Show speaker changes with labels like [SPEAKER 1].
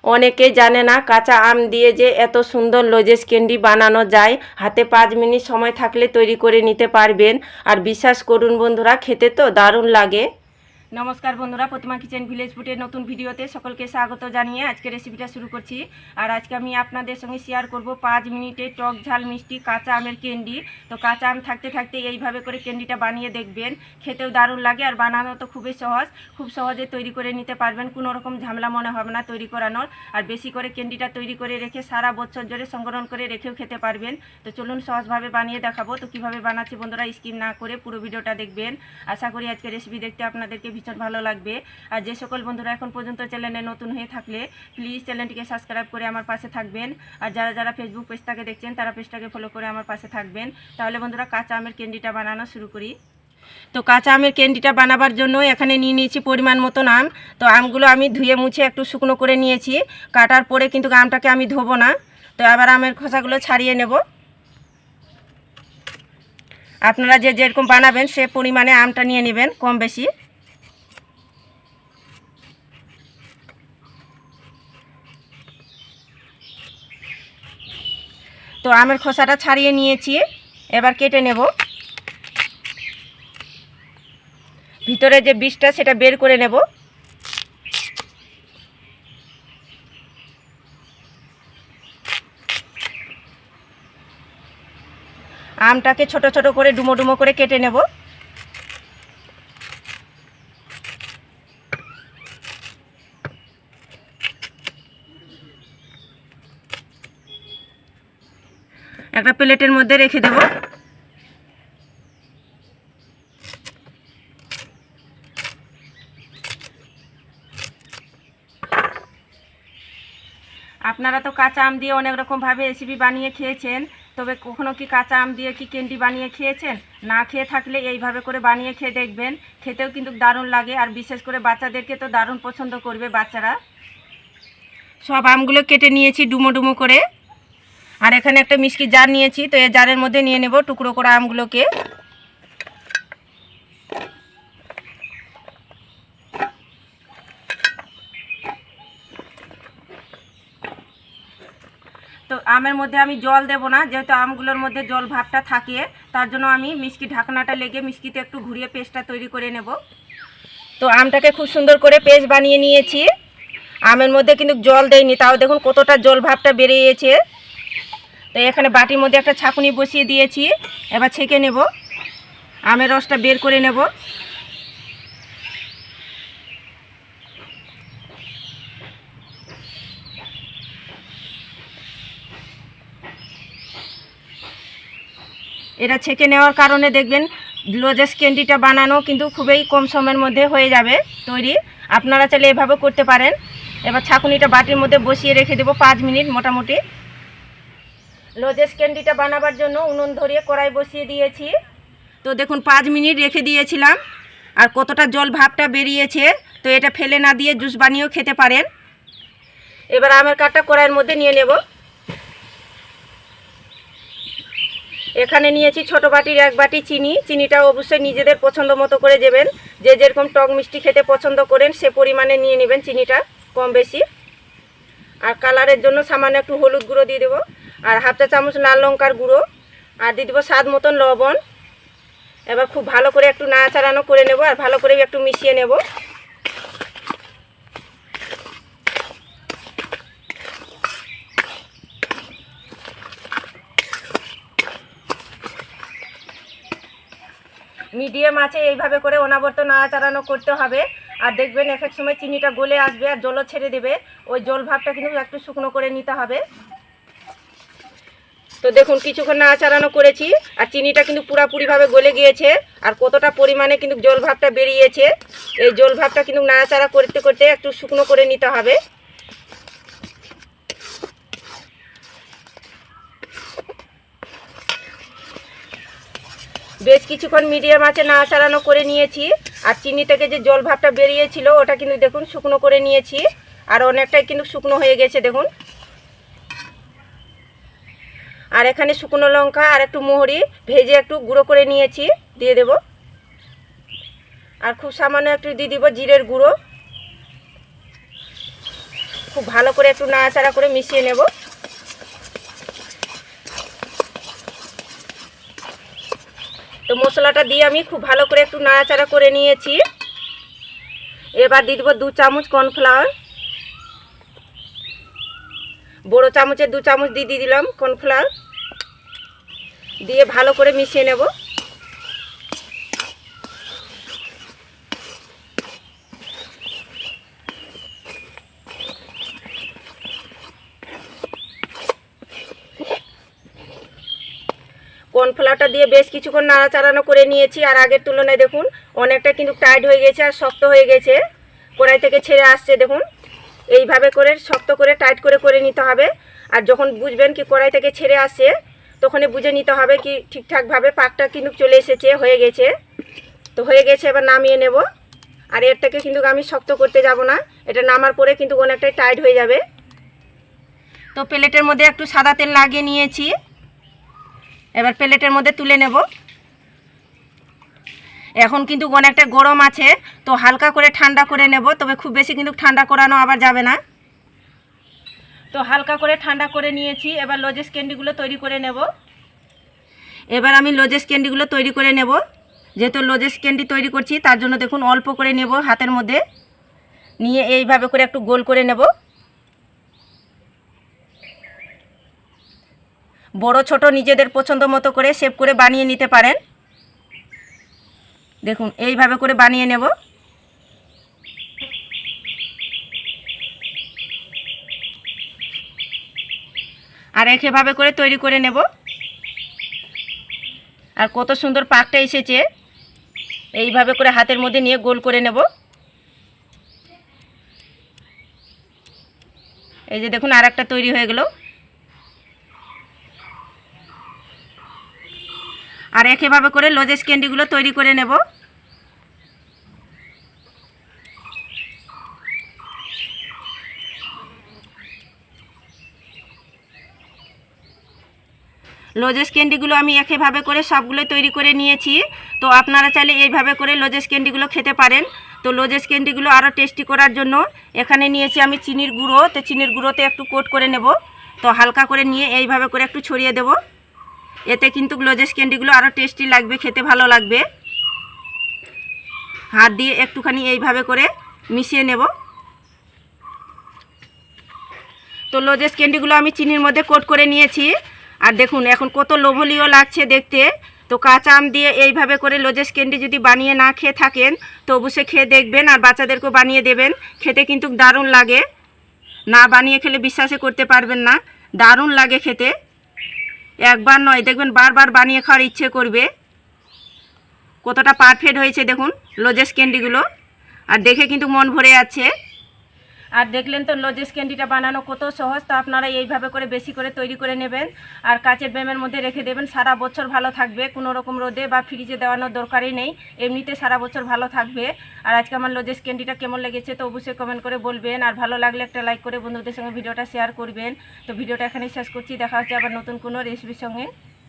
[SPEAKER 1] অনেকে জানে না কাঁচা আম দিয়ে যে এত সুন্দর লজেস ক্যান্ডি বানানো যায়। হাতে 5 মিনিট সময় থাকলে তৈরি করে নিতে পারবেন। আর বিশ্বাস করুন বন্ধুরা, খেতে তো দারুণ লাগে। নমস্কার বন্ধুরা, প্রতিমা কিচেন ভিলেজ ফুডের নতুন ভিডিওতে সকলকে স্বাগত জানিয়ে আজকে রেসিপিটা শুরু করছি। আর আজকে আমি আপনাদের সঙ্গে শেয়ার করব 5 মিনিটে টক ঝাল মিষ্টি কাঁচা আমের ক্যান্ডি। তো কাঁচা আম থাকতে থাকতে এইভাবে করে ক্যান্ডিটা বানিয়ে দেখবেন, খেতেও দারুণ লাগে আর বানানো তো খুবই সহজ, খুব সহজে তৈরি করে নিতে পারবেন, কোনো রকম ঝামেলা মনে হবে না তৈরি করানোর। আর বেশি করে ক্যান্ডিটা তৈরি করে রেখে সারা বছর ধরে সংরক্ষণ করে রেখেও খেতে পারবেন। তো চলুন সহজভাবে বানিয়ে দেখাবো। তো কীভাবে বানাচ্ছি বন্ধুরা, স্কিপ না করে পুরো ভিডিওটা দেখবেন। আশা করি আজকে রেসিপি দেখতে আপনাদেরকে ভীষণ ভালো লাগবে। আর যে সকল বন্ধুরা এখন পর্যন্ত চ্যানেলে নতুন হয়ে থাকলে প্লিজ চ্যানেলটিকে সাবস্ক্রাইব করে আমার পাশে থাকবেন। আর যারা যারা ফেসবুক পেজটাকে দেখছেন তারা পেজটাকে ফলো করে আমার পাশে থাকবেন। তাহলে বন্ধুরা কাঁচা আমের ক্যান্ডিটা বানানো শুরু করি। তো কাঁচা আমের ক্যান্ডিটা বানাবার জন্য এখানে নিয়ে নিয়েছি পরিমাণ মতন আম। তো আমগুলো আমি ধুয়ে মুছে একটু শুকনো করে নিয়েছি। কাটার পরে কিন্তু আমটাকে আমি ধোবো না। তো আবার আমের খোসাগুলো ছাড়িয়ে নেব। আপনারা যে যেরকম বানাবেন সে পরিমাণে আমটা নিয়ে নেবেন, কম বেশি। তো আমের খোসাটা ছাড়িয়ে নিয়েছি, এবার কেটে নেব। ভিতরে যে বীজটা সেটা বের করে নেব। আমটাকে ছোট ছোট করে ডুমো ডুমো করে কেটে নেব। একটা প্লেটের মধ্যে রেখে দেব। আপনারা তো কাঁচা আম দিয়ে অনেক রকমভাবে রেসিপি বানিয়ে খেয়েছেন, তবে কখনো কি কাঁচা আম দিয়ে কি ক্যান্ডি বানিয়ে খেয়েছেন? না খেয়ে থাকলে এইভাবে করে বানিয়ে খেয়ে দেখবেন, খেতেও কিন্তু দারুণ লাগে। আর বিশেষ করে বাচ্চাদেরকে তো দারুণ পছন্দ করবে বাচ্চারা। সব আমগুলো কেটে নিয়েছি ডুমো ডুমো করে। আর এখানে একটা মিষ্টি জার নিয়েছি, তো এই জারের মধ্যে নিয়ে নেব টুকরো করা আমগুলোকে। তো আমের মধ্যে আমি জল দেব না, যেহেতু আমগুলোর মধ্যে জল ভাবটা থাকে, তার জন্য আমি মিষ্টি ঢাকনাটা লেগে মিষ্টিতে একটু ঘুরিয়ে পেস্টটা তৈরি করে নেব। তো আমটাকে খুব সুন্দর করে পেস্ট বানিয়ে নিয়েছি। আমের মধ্যে কিন্তু জল দেয়নি, তাও দেখুন কতটা জল ভাবটা বেরিয়েছে। তো এখানে বাটির মধ্যে একটা ছাঁকুনি বসিয়ে দিয়েছি, এবার ছেঁকে নেব, আমের রসটা বের করে নেব। এটা ছেঁকে নেওয়ার কারণে দেখবেন লজেস ক্যান্ডিটা বানানো কিন্তু খুবই কম সময়ের মধ্যে হয়ে যাবে তৈরি। আপনারা চাইলে এভাবে করতে পারেন। এবার ছাঁকুনিটা বাটির মধ্যে বসিয়ে রেখে দেবো 5 মিনিট মোটামুটি। লজেস ক্যান্ডিটা বানাবার জন্য উনুন ধরিয়ে কড়াই বসিয়ে দিয়েছি। তো দেখুন 5 মিনিট রেখে দিয়েছিলাম, আর কতটা জল ভাবটা বেরিয়েছে। তো এটা ফেলে না দিয়ে জুস বানিয়েও খেতে পারেন। এবার আমের কাঠটা কড়াইয়ের মধ্যে নিয়ে নেব। এখানে নিয়েছি ছোটো বাটির 1 বাটি চিনি। চিনিটা অবশ্যই নিজেদের পছন্দ মতো করে দেবেন, যে যেরকম টক মিষ্টি খেতে পছন্দ করেন সে পরিমাণে নিয়ে নেবেন চিনিটা, কম বেশি। আর কালারের জন্য সামান্য একটু হলুদ গুঁড়ো দিয়ে দেবো, আর 1/2 চা চামচ লাল লঙ্কার গুঁড়ো, আর দিয়ে দেবো স্বাদ মতন লবণ। এবার খুব ভালো করে একটু নাড়াচাড়ানো করে নেব, আর ভালো করে একটু মিশিয়ে নেব। মিডিয়াম আছে এইভাবে করে অনাবর্ত নাড়াচাড়ানো করতে হবে। আর দেখবেন এক এক সময় চিনিটা গলে আসবে আর জলও ছেড়ে দেবে, ওই জল ভাবটা কিন্তু একটু শুকনো করে নিতে হবে। তো দেখুন কিছুক্ষণ নাড়াচাড়ানো করেছি, আর চিনিটা কিন্তু পুরোপুরিভাবে গলে গিয়েছে, আর কতটা পরিমাণে কিন্তু জল ভাবটা বেরিয়েছে। এই জল ভাবটা কিন্তু নাড়াচাড়া করতে করতে একটু শুকনো করে নিতে হবে। বেশ কিছুক্ষণ মিডিয়াম আঁচে নাড়াচাড়ানো করে নিয়েছি, আর চিনি থেকে যে জল ভাবটা বেরিয়েছিল ওটা কিন্তু দেখুন শুকনো করে নিয়েছি, আর অনেকটাই কিন্তু শুকনো হয়ে গেছে দেখুন। আর এখানে শুকনো লঙ্কা আর একটু মোহরি ভেজে একটু গুঁড়ো করে নিয়েছি, দিয়ে দেব। আর খুব সামান্য একটু দিয়ে দিব জিরের গুঁড়ো। খুব ভালো করে একটু নাড়াচাড়া করে মিশিয়ে নেব। তো মশলাটা দিয়ে আমি খুব ভালো করে একটু নাড়াচাড়া করে নিয়েছি। এবার দিয়ে দেবো 2 চামচ কর্নফ্লাওয়ার, বড় চামচের 2 চামচ দিয়ে দিলাম কর্নফ্লাওয়ার, দিয়ে ভালো করে মিশিয়ে নেব। কর্নফ্লাওয়ারটা দিয়ে বেশ কিছুক্ষণ নাড়াচাড়ানো করে নিয়েছি। আর আগের তুলনায় দেখুন অনেকটা কিন্তু টাইট হয়ে গেছে আর শক্ত হয়ে গেছে, কড়াই থেকে ছেড়ে আসছে। দেখুন এইভাবে করে শক্ত করে টাইট করে করে নিতে হবে। আর যখন বুঝবেন কি কড়াই থেকে ছেড়ে আসছে তখনই বুঝে নিতে হবে কি ঠিকঠাকভাবে পাকটা কিন্তু চলে এসেছে, হয়ে গেছে। তো হয়ে গেছে, এবার নামিয়ে নেব। আর এর থেকে কিন্তু আমি শক্ত করতে যাব না, এটা নামার পরে কিন্তু অনেকটাই টাইট হয়ে যাবে। তো প্লেটের মধ্যে একটু সাদা তেল লাগিয়ে নিয়েছি, এবার প্লেটের মধ্যে তুলে নেব। এখন কিন্তু অনেকটা গরম আছে, তো হালকা করে ঠান্ডা করে নেব, তবে খুব বেশি কিন্তু ঠান্ডা করানো আবার যাবে না। তো হালকা করে ঠান্ডা করে নিয়েছি, এবার লজেস ক্যান্ডিগুলো তৈরি করে নেব। এবার আমি লজেস ক্যান্ডিগুলো তৈরি করে নেব। যেহেতু লজেস ক্যান্ডি তৈরি করছি তার জন্য দেখুন অল্প করে নেব, হাতের মধ্যে নিয়ে এইভাবে করে একটু গোল করে নেব। বড় ছোট নিজেদের পছন্দ মতো করে শেপ করে বানিয়ে নিতে পারেন। দেখুন এইভাবে করে বানিয়ে নেব। আর একইভাবে করে তৈরি করে নেব। আর কত সুন্দর পাকটা এসেছে, এইভাবে করে হাতের মধ্যে নিয়ে গোল করে নেব। এই যে দেখুন আর একটা তৈরি হয়ে গেল। আর একইভাবে করে লজেস ক্যান্ডিগুলো তৈরি করে নেব। লজেস ক্যান্ডিগুলো আমি একইভাবে করে সবগুলো তৈরি করে নিয়েছি। তো আপনারা চাইলে এইভাবে করে লজেস ক্যান্ডিগুলো খেতে পারেন। তো লজেস ক্যান্ডিগুলো আরও টেস্টি করার জন্য এখানে নিয়েছি আমি চিনির গুঁড়ো। তো চিনির গুঁড়োতে একটু কোট করে নেব। তো হালকা করে নিয়ে এইভাবে করে একটু ছড়িয়ে দেব। এতে কিন্তু লজেস ক্যান্ডিগুলো আরও টেস্টি লাগবে, খেতে ভালো লাগবে। হাত দিয়ে একটুখানি এইভাবে করে মিশিয়ে নেব। তো লজেস ক্যান্ডিগুলো আমি চিনির মধ্যে কোট করে নিয়েছি। আর দেখুন এখন কত লোভনীয় লাগছে দেখতে। তো কাঁচা আম দিয়ে এইভাবে করে লজেস ক্যান্ডি যদি বানিয়ে না খেয়ে থাকেন তো অবশ্যই খেয়ে দেখবেন, আর বাচ্চাদেরকেও বানিয়ে দেবেন। খেতে কিন্তু দারুণ লাগে, না বানিয়ে খেলে বিশ্বাসই করতে পারবেন না, দারুণ লাগে খেতে। একবার নয়, দেখবেন বারবার বানিয়ে খাওয়ার ইচ্ছে করবে। কতটা পারফেক্ট হয়েছে দেখুন লজেস ক্যান্ডিগুলো, আর দেখে কিন্তু মন ভরে যাচ্ছে। আর দেখলেন তো লজেস ক্যান্ডিটা বানানো কত সহজ। তো আপনারা এইভাবে করে বেশি করে তৈরি করে নেবেন আর কাচের ব্যামের মধ্যে রেখে দেবেন, সারা বছর ভালো থাকবে। কোনো রকম রোদে বা ফ্রিজে দেওয়ানোর দরকারই নেই, এমনিতে সারা বছর ভালো থাকবে। আর আজকে আমার লজেস ক্যান্ডিটা কেমন লেগেছে তো অবশ্যই কমেন্ট করে বলবেন। আর ভালো লাগলে একটা লাইক করে বন্ধুদের সঙ্গে ভিডিওটা শেয়ার করবেন। তো ভিডিওটা এখানেই শেষ করছি, দেখা হচ্ছে আবার নতুন কোনো রেসিপির সঙ্গে।